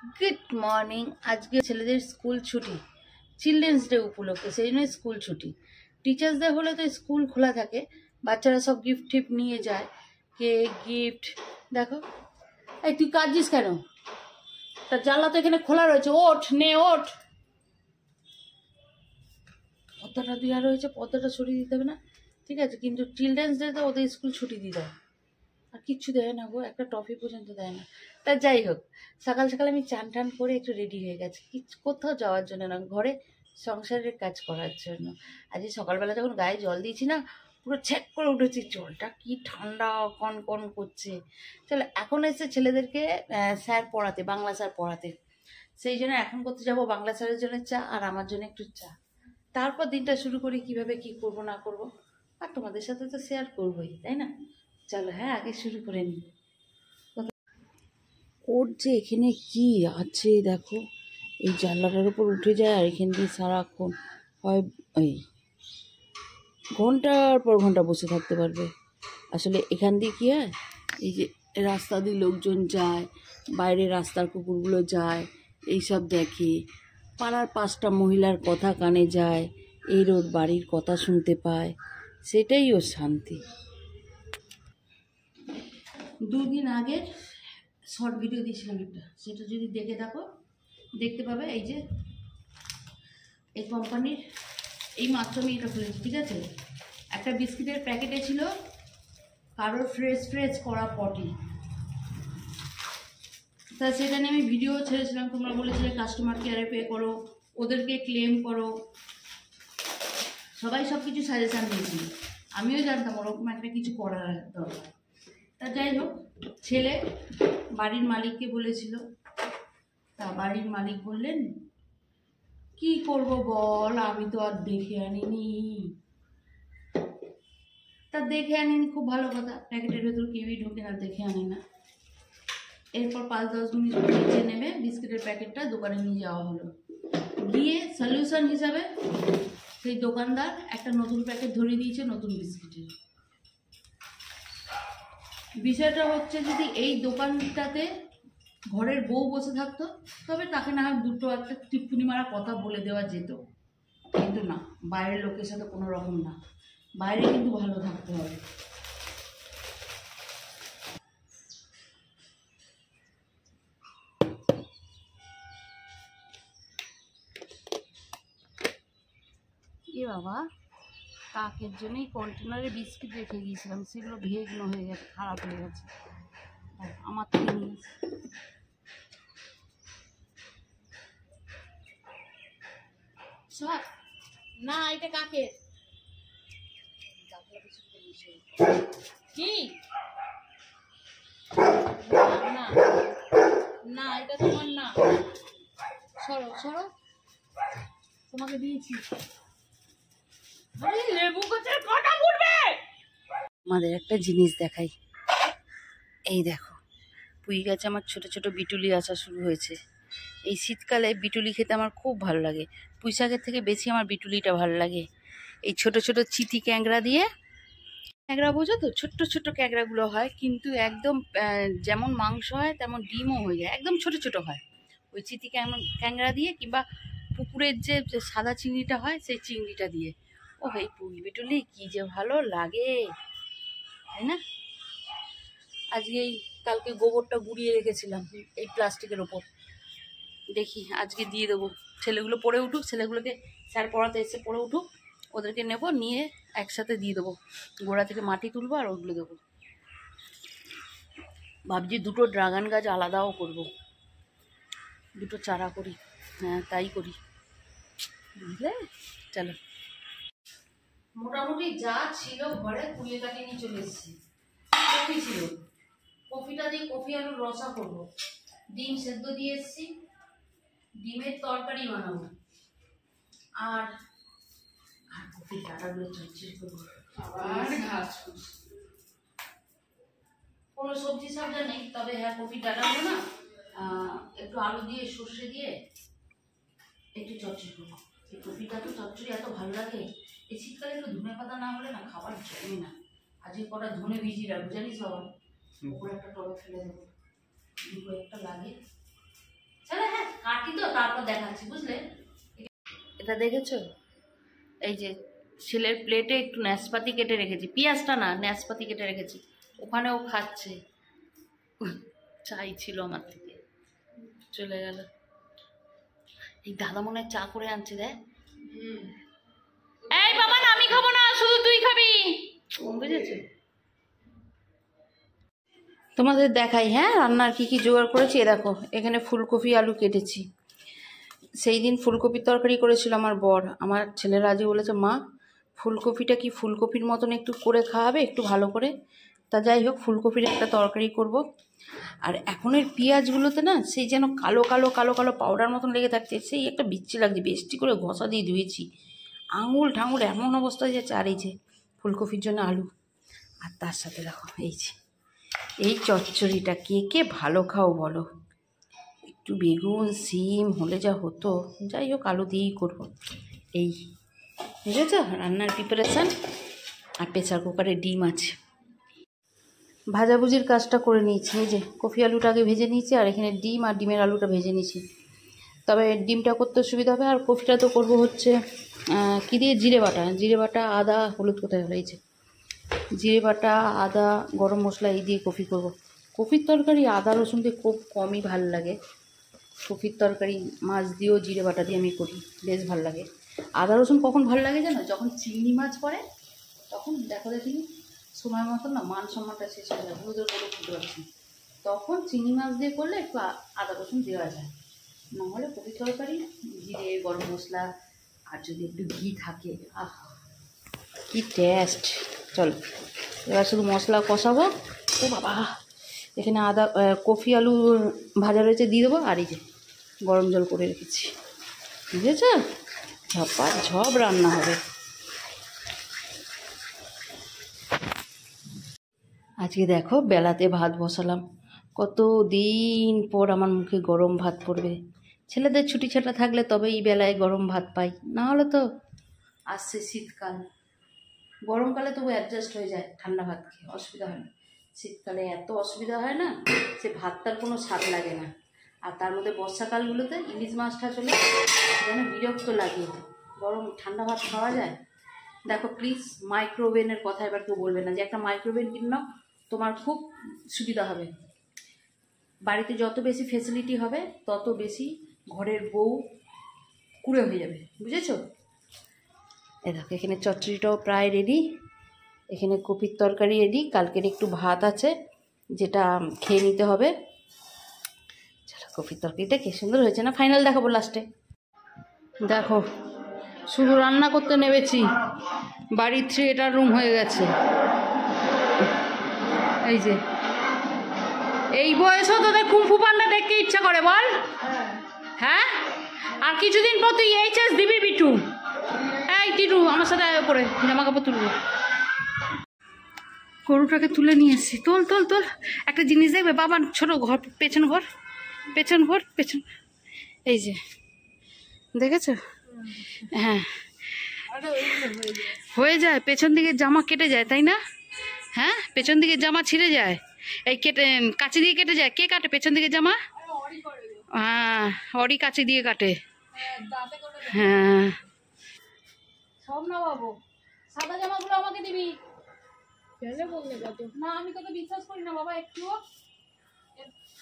Good morning. আজকে ছেলেদের school ছুটি, চিলড্রেন্স ডে উপলক্ষে, সেই জন্য স্কুল ছুটি। টিচার্স ডে হলে তো স্কুল খোলা থাকে, বাচ্চারা সব গিফট টিফট নিয়ে যায়, কেক গিফট। দেখো, এই তুই কাঁদছিস কেন? তার জানলা তো এখানে খোলা রয়েছে, ওঠ নে ওঠ। পর্দাটা দেওয়া রয়েছে, পর্দাটা সরিয়ে দিতে হবে না, ঠিক আছে? কিন্তু চিলড্রেন্স ডে তো ওদের স্কুল ছুটি দিয়ে দেয়, আর কিচ্ছু দেয় না গো, একটা টফি পর্যন্ত দেয় না। তা যাই হোক, সকাল সকাল আমি চান টান করে একটু রেডি হয়ে গেছি, কোথাও যাওয়ার জন্য না, ঘরে সংসারের কাজ করার জন্য। আজকে সকালবেলা যখন গায়ে জল দিয়েছি না, পুরো ছেক করে উঠেছি, জলটা কি ঠান্ডা কন কন করছে। চলো, এখন এসে ছেলেদেরকে স্যার পড়াতে, বাংলা স্যার পড়াতে, সেই জন্য এখন করতে যাবো বাংলা স্যারের জন্য চা, আর আমার জন্য একটু চা। তারপর দিনটা শুরু করি, কিভাবে কি করব না করব, আর তোমাদের সাথে তো শেয়ার করবোই, তাই না? চলো, হ্যাঁ, আগে শুরু করে নিই। ওর যে এখানে কি আছে দেখো, এই জানলাটার উপর উঠে যায়, আর এখান দিয়ে সারাক্ষণ হয় এই ঘন্টার পর ঘন্টা বসে থাকতে পারবে। আসলে এখান দিয়ে কি হয়, এই যে রাস্তা দিয়ে লোকজন যায়, বাইরে রাস্তার কুকুরগুলো যায়, এইসব দেখে, পাড়ার 5টা মহিলার কথা কানে যায়, এর ওর বাড়ির কথা শুনতে পায়, সেটাই ওর শান্তি। 2 দিন আগের শর্ট ভিডিও দিয়েছিলাম একটা, সেটা যদি দেখে থাকো দেখতে পাবে। এই যে এই কোম্পানির, এই মাত্র আমি এটা খুলেছি, ঠিক আছে? একটা বিস্কিটের প্যাকেটে ছিল কারোর ফ্রেশ ফ্রেশ করা পটি, তা সেটা নিয়ে আমি ভিডিও ছেড়েছিলাম। তোমরা বলেছিলে কাস্টমার কেয়ারে পে করো, ওদেরকে ক্লেম করো, সবাই সব কিছু সাজেশান দিয়েছিল। আমিও জানতাম ওরকম একটা কিছু করার দরকার। তা যাই হোক, ছেলে বাড়ির মালিককে বলেছিল, তা বাড়ির মালিক বললেন, কি করব বল, আমি তো আর দেখে আনিনি। তা দেখে আনিনি, খুব ভালো কথা, প্যাকেটের ভেতর কেউই ঢোকে না, দেখে আনি না। এরপর 5-10 মিনিট নিচে নেমে বিস্কিটের প্যাকেটটা দোকানে নিয়ে যাওয়া হলো। গিয়ে সলিউশন হিসাবে সেই দোকানদার একটা নতুন প্যাকেট ধরিয়ে দিয়েছে, নতুন বিস্কিটের। বিষয়টা হচ্ছে, যদি এই দোকানটাতে ঘরের বউ বসে থাকতো, তবে তাকে না হয় দুটো একটা টিপ্পনি মারা কথা বলে দেওয়া যেত, কিন্তু না, বাইরের লোকের সাথে কোনো রকম না, বাইরে কিন্তু ভালো থাকতে হবে। এ বাবা, কাকের জন্যই কন্টেনারে বিস্কিট রেখে গিয়েছিলাম, সেগুলো ভেগ্ন হয়ে গেছে, খারাপ হয়ে গেছে, আমার থেকে নিয়ে সব না। এটা কাকের, কি না না, এটা তোমার না, সরো সরো, তোমাকে দিয়েছি। লেবু গাছের কাঁটা পড়বে। আমাদের একটা জিনিস দেখাই, এই দেখো, পুঁই গাছে আমার ছোট ছোট বিটুলি আসা শুরু হয়েছে। এই শীতকালে বিটুলি খেতে আমার খুব ভালো লাগে, পুঁই শাকের থেকে বেশি আমার বিটুলিটা ভালো লাগে। এই ছোট ছোট চিঠি ক্যাংড়া দিয়ে, ক্যাংড়া বোঝো তো, ছোট্ট ছোট্ট ক্যাংড়াগুলো হয়, কিন্তু একদম যেমন মাংস হয় তেমন ডিমও হয়ে যায়, একদম ছোট ছোট হয়। ওই চিঠি ক্যাংড়া দিয়ে, কিংবা পুকুরের যে সাদা চিংড়িটা হয়, সেই চিংড়িটা দিয়ে, ও এই পুঁই বিটুলি কি যে ভালো লাগে, তাই না? আজকে কালকে গোবরটা গুঁড়িয়ে রেখেছিলাম এই প্লাস্টিকের ওপর, দেখি আজকে দিয়ে দেবো। ছেলেগুলো পড়ে উঠুক, ছেলেগুলোকে স্যার পড়াতে এসে পড়ে উঠুক, ওদেরকে নেব, নিয়ে একসাথে দিয়ে দেবো, গোড়া থেকে মাটি তুলবো আর ওগুলো দেবো। ভাবছি 2টো ড্রাগন গাছ আলাদাও করব, 2টো চারা করি, হ্যাঁ তাই করি, বুঝলে? চলো, মোটামুটি যা ছিল ঘরে কুড়িয়ে কাটিয়ে নিয়ে চলে এসেছি। কফি ছিল, কফিটা দিয়ে কফি আলুর রসা করবো, ডিম সেদ্ধ দিয়ে এসেছি, ডিমের তরকারি বানাবো, আর কফির ডাটাগুলো চচ্চড়ি করবো। কোনো সবজি সাবজা নেই, তবে হ্যাঁ কফির ডাটাগুলো না একটু আলু দিয়ে সর্ষে দিয়ে একটু চচ্চড়ি করবো। এই কফিটা তো চচ্চড়ি এত ভালো লাগে, এই শীতকালে একটু ধনে পাতা না হলে না খাবার জমে না। আজকে কটা ধনে ভিজিয়ে রাখবো, জানিস বাবা, উপরে একটা টবে ফেলে দেবো, দুটো একটা লাগে, কাটি তো তারপর দেখাচ্ছি, বুঝলে? এটা দেখেছো? এই যে ছেলের প্লেটে একটু নাশপাতি কেটে রেখেছি, পেঁয়াজটা না, নাশপাতি কেটে রেখেছি, ওখানেও খাচ্ছে। চাই ছিল আমার থেকে, চলে গেল। এই দাদা মনে হয় চা করে আনছে, দেখ। এই বাবা না, আমি খাবো না, শুধু তুই খাবি, বুঝেছো? তোমাদের দেখাই, হ্যাঁ, রান্নার কি কি জোগাড় করেছি। দেখো, এখানে ফুলকপি আলু কেটেছি। সেই দিন ফুলকপির তরকারি করেছিল আমার বর। আমার ছেলেরা আজকে বলেছে, মা ফুলকপিটা কি ফুলকপির মতন একটু করে খাওয়াবে, একটু ভালো করে। তা যাই হোক, ফুলকপির একটা তরকারি করব। আর এখনের পেঁয়াজগুলোতে না সেই যেন কালো কালো কালো কালো পাউডার মতন লেগে থাকছে, সেই একটা বিচ্ছি লাগছে। বেশি করে ঘষা দিয়ে ধুয়েছি, আঙুল ঠাঙুল এমন অবস্থা যাচ্ছে। আর এই যে ফুলকপির জন্য আলু, আর তার সাথে দেখো এই চচ্চড়িটা। কে কে ভালো খাও বলো? একটু বেগুন সিম হলে যা হতো। যাই হোক, আলু দিয়েই করবো। এই বুঝেছ রান্নার প্রিপারেশান। আর প্রেসার কুকারে ডিম আছে। ভাজাভুজির কাজটা করে নিয়েছি। এই যে কফি আলুটা আগে ভেজে নিয়েছি, আর এখানে ডিম আর ডিমের আলুটা ভেজে নিয়েছি। তবে ডিমটা করতে সুবিধা হবে। আর কফিটা তো করবো হচ্ছে কী দিয়ে, জিরে বাটা আদা হলুদ, কোথায় হয়েছে, জিরে বাটা আদা গরম মশলা এই দিয়ে কফি করব। কফির তরকারি আদা রসুন দিয়ে খুব কমই ভাল লাগে। কফির তরকারি মাছ দিয়েও জিরে বাটা দিয়ে আমি করি, বেশ ভাল লাগে। আদা রসুন কখন ভাল লাগে জানো? যখন চিংড়ি মাছ পড়ে, তখন দেখো দেখি সময় মতন না মান সম্মানটা শেষ হয়ে যায়, বুঝতে পারছি। তখন চিংড়ি মাছ দিয়ে করলে একটু আদা রসুন দেওয়া যায়। নাহলে কফির তরকারি জিরে গরম মশলা আর যদি একটু ঘি থাকে, আহ কি টেস্ট। চলো এবার শুধু মশলা কষাবো। ও বাবা, এখানে আদা কফি আলু ভাজা রয়েছে, দিয়ে দেবো। আর এই যে গরম জল করে রেখেছি, বুঝেছ? ঝপা ঝপ রান্না হবে। আজকে দেখো বেলাতে ভাত বসালাম। কত দিন পর আমার মুখে গরম ভাত পড়বে। ছেলেদের ছুটি ছাটা থাকলে তবে এই বেলায় গরম ভাত পাই, না হলে তো আসছে শীতকাল। গরমকালে তবু অ্যাডজাস্ট হয়ে যায়, ঠান্ডা ভাত খেয়ে অসুবিধা হয় না। শীতকালে এত অসুবিধা হয় না, সে ভাতটার কোনো স্বাদ লাগে না। আর তার মধ্যে বর্ষাকালগুলোতে ইলিশ মাছটা চলে যেন বিরক্ত লাগে। গরম ঠান্ডা ভাত খাওয়া যায়? দেখো প্লিজ, মাইক্রোওভেনের কথা এবার কেউ বলবে না যে একটা মাইক্রোওভেন কিনে নাও, তোমার খুব সুবিধা হবে। বাড়িতে যত বেশি ফেসিলিটি হবে তত বেশি ঘরের বউ কুড়ে হয়ে যাবে, বুঝেছো? এ দেখো, এখানে চচ্চড়িটাও প্রায় রেডি। এখানে কপির তরকারি রেডি, কালকের একটু ভাত আছে যেটা খেয়ে নিতে হবে। চলো, কপির তরকারিটা কি সুন্দর হয়েছে না? ফাইনাল দেখাবো লাস্টে। দেখো, শুধু রান্না করতে নেমেছি, বাড়ির থিয়েটার রুম হয়ে গেছে। এই যে এই বয়সও তোদের কুম্ফু পান্ডা দেখতে ইচ্ছা করে বল? হ্যাঁ, আর কিছুদিন পর তুই এইচএস দিবি বিটু। এই টিটু, আমার সাথে আয় করে জামা কাপড় তুলবো। গরুটাকে তুলে নিয়ে এসছি। তোল তোল তোল, একটা জিনিস দেখবে বাবা, ছোট ঘর, পেছন ঘর, পেছন ঘর, পেছন। এই যে দেখেছো? হ্যাঁ, হয়ে যায়, পেছন দিকে জামা কেটে যায়, তাই না? হ্যাঁ, পেছন দিকে জামা ছিঁড়ে যায়, এই কেটে কাঁচি দিয়ে কেটে যায়। কে কাটে পেছন দিকে জামা? হ্যাঁ, অরি কাঁচি দিয়ে কাটে। হ্যাঁ, সব না বাবু, সাদা জামাগুলো আমাকে দিবি না, আমি তোকে বিশ্বাস করি না বাবা একটুও।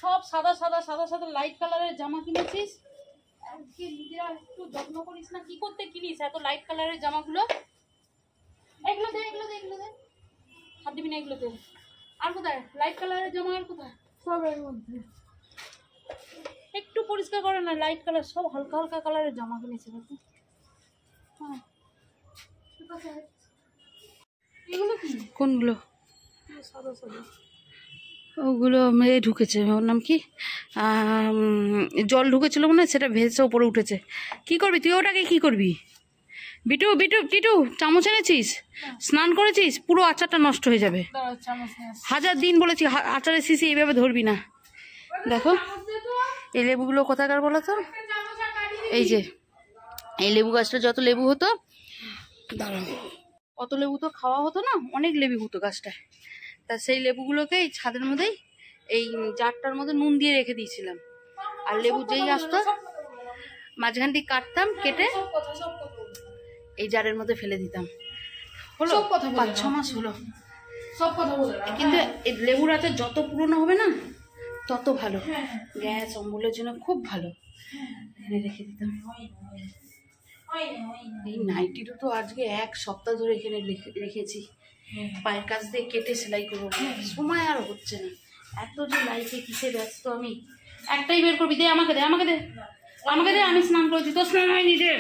সব সাদা সাদা সাদা সাদা লাইট কালারের জামা কিনেছিস, আজকে নিজেরা একটু যত্ন করিস না। কি করতে কিনিস এত লাইট কালারের জামাগুলো? এগুলো দে, এগুলো দে, এগুলো দে, হাত দিবি না এগুলোতে। আর কোথায় লাইট কালারের জামা? আর কোথায়? সব এর মধ্যে। একটু পরিষ্কার করে না, লাইট কালার সব হালকা হালকা কালারের জামা কিনেছে। হ্যাঁ, এগুলো কি? কোনগুলো? সাদা সাদা ওগুলো মেয়ে ঢুকেছে। ওর নাম কি? জল ঢুকেছিল মনে হয়, সেটা ভেসে ওপরে উঠেছে। কি করবি তুই ওটাকে? কি করবি বিটু? বিটু টিটু, চামচ এনেছিস? স্নান করেছিস? পুরো আচারটা নষ্ট হয়ে যাবে। হাজার দিন বলেছি আচারের শিশি এইভাবে ধরবি না। দেখো এই লেবুগুলো কোথাকার বলো তো? এই যে এই লেবু গাছটা যত লেবু হতো, দাঁড়াও, অত লেবু তো খাওয়া হতো না, অনেক লেবু হতো গাছটায়। তা সেই লেবুগুলোকে এই ছাদের মধ্যেই এই জারটার মধ্যে নুন দিয়ে রেখে দিয়েছিলাম। আর লেবু যেই আসতো মাঝখান দিয়ে কাটতাম, কেটে এই জারের মধ্যে ফেলে দিতাম। হলো 5-6 মাস হলো সব কথা বলে। কিন্তু এই লেবুর আচার যত পুরনো হবে না তত ভালো, গ্যাস অম্বলের জন্য খুব ভালো। এখানে রেখে দিতাম। এই নাইটিটা তো আজকে 1 সপ্তাহ ধরে এখানে রেখেছি, পায়ের কাছ দিয়ে কেটে সেলাই করবো, সময় আর হচ্ছে না। এত যে লাইফে কিসে ব্যস্ত আমি। একটাই বের করবি, দে আমাকে, দে আমাকে, দে আমাকে, দে আমি স্নান করেছি, তোর স্নান হয়নি, দে।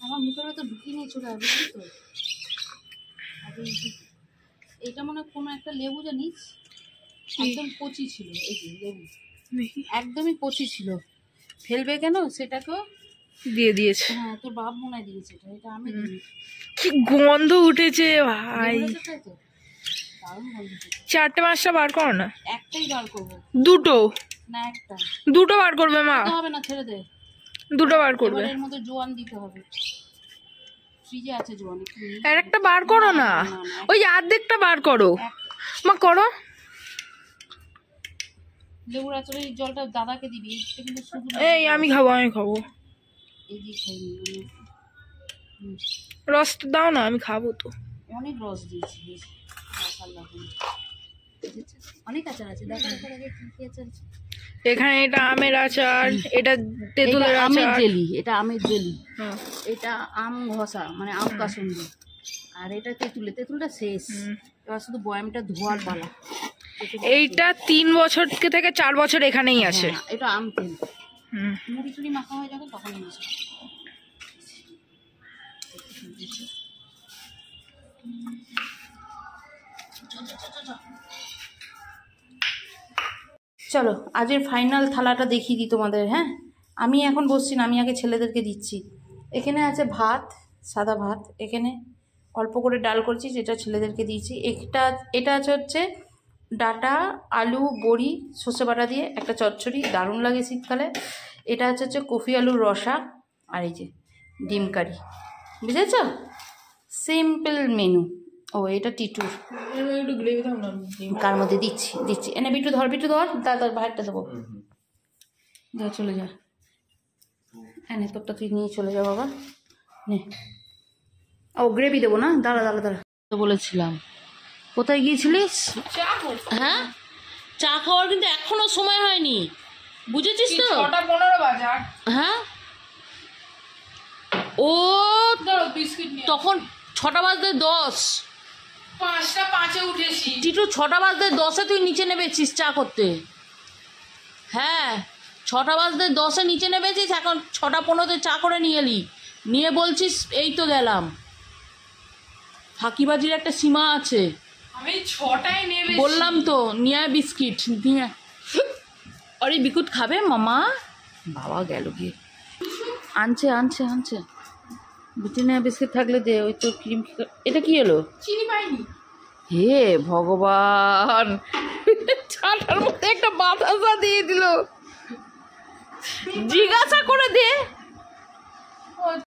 আমার মুখের তো ঢুকিয়ে নিয়ে চলে আসবে, বুঝলি তো। এইটা মনে হয় কোনো একটা লেবু জানিস একদম কচি ছিল, এই যে লেবু একদমই কচি ছিল, ফেলবে কেন সেটাকেও দিয়ে দিয়েছে। হ্যাঁ, তোর বাপ মনে হয় দিয়েছে এটা, এটা আমি দিই। কি গন্ধ উঠেছে ভাই, তো দারুণ গন্ধ উঠেছে। 4টে-5টা বার করো না। একটাই বার করবো। না একটা, 2টো বার করবে মা। হবে না, ছেড়ে দে। 2টো বার করবে। এর মধ্যে জোয়ান দিতে হবে, ফ্রিজে আছে জোয়ান। আর একটা বার করো না, ওই অর্ধেকটা বার করো মা, করো। লেবুর আচারের জলটা দাদাকে দিবি, এটা কিন্তু শুধু এই আমি খাবো। এই দিয়ে খাই নি, রস দাও না, আমি খাবো তো। অনেক রস দিয়েছি, অনেক আচার আছে। দেখা কি আচার আছে এখানে। এটা আমের আচার, এটা তেঁতুলের আচার, জেলি, এটা আমের জেলি, এটা আম ঘষা মানে আম কাসুন্দি, আর এটা তেঁতুলটা শেষ, এবার শুধু বয়ামটা ধোয়ার পালা। এইটা 3 বছর থেকে 4 বছর এখানেই আছে। এটা আম তেল, মুড়ি টুড়ি মাখা হয়ে যাবে তখন এনেছে। চলো আজের ফাইনাল থালাটা দেখিয়ে দিই তোমাদের। হ্যাঁ, আমি এখন বসছি না, আমি আগে ছেলেদেরকে দিচ্ছি। এখানে আছে ভাত, সাদা ভাত, এখানে অল্প করে ডাল করেছি যেটা ছেলেদেরকে দিয়েছি। এটা আছে হচ্ছে ডাটা, আলু, বড়ি, সর্ষে বাটা দিয়ে একটা চচ্চড়ি, দারুণ লাগে শীতকালে। এটা হচ্ছে কফি আলুর রসা, আর এই যে ডিম কারি, বুঝেছ? Simple menu. ও এটা টিটুর, কার মধ্যে দিচ্ছি এনে বিটু ধর তার ভাইটা দেবো, যা চলে যা, এনে তোরটা তুই নিয়ে চলে যা বাবা, নে। ও গ্রেভি দেবো না, দাঁড়া তো বলেছিলাম। কোথায় গিয়েছিলিস? হ্যাঁ, চা খাওয়ার কিন্তু এখনো সময় হয়নি, বুঝেছিস তো? 6:15 বাজার। হ্যাঁ, ও তখন 6টা বাজতে 10, 5টা 5-এ উঠেছি। টিটু 6টা বাজতে 10-এ তুই নিচে নেমেছিস চা করতে। হ্যাঁ, 6টা বাজতে 10-এ নিচে নেমেছিস, এখন 6:15-তে চা করে নিয়ে এলি, নিয়ে বলছিস এই তো গেলাম। ফাঁকিবাজির একটা সীমা আছে। আমি 6টায় নেমেছি, বললাম তো নিয়ে বিস্কিট নিয়ে। আরে বিকুট খাবে মামা? বাবা গেল গিয়ে আনছে ব্রিটানিয়া বিস্কিট থাকলে দে, ওই তো ক্রিম। এটা কি এলো? চিনি পাইনি। হে ভগবান, চাটার মধ্যে একটা বাতাসা দিয়ে দিল, জিজ্ঞাসা করে দে।